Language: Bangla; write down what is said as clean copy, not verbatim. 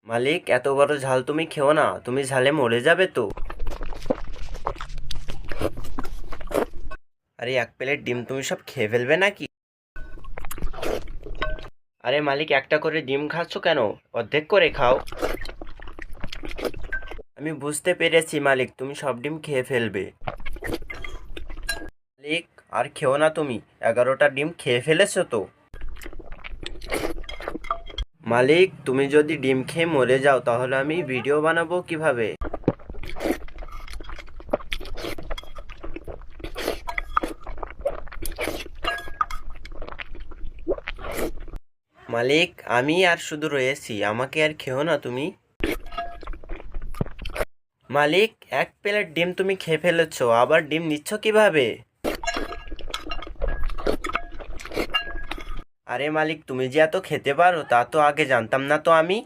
মালিক, এত বড় ঝাল তুমি খেও না, তুমি ঝালে মরে যাবে তো। আরে, এক প্লেট ডিম তুমি সব খেয়ে ফেলবে নাকি? আরে মালিক, একটা করে ডিম খাচ্ছ কেন? অর্ধেক করে খাও। আমি বুঝতে পেরেছি মালিক, তুমি সব ডিম খেয়ে ফেলবে। মালিক, আর খেও না তুমি, 11টা ডিম খেয়ে ফেলেছো তো। মালিক, তুমি যদি ডিম খেয়ে মরে যাও তাহলে আমি ভিডিও বানাবো কিভাবে? মালিক, আমি আর শুধু রয়েছি, আমাকে আর খেও না তুমি। মালিক, এক প্লেট ডিম তুমি খেয়ে ফেলেছো, আবার ডিম নিচ্ছ কিভাবে? আরে মালিক, তুমি যে এত খেতে পারো তা তো আগে জানতাম না তো আমি।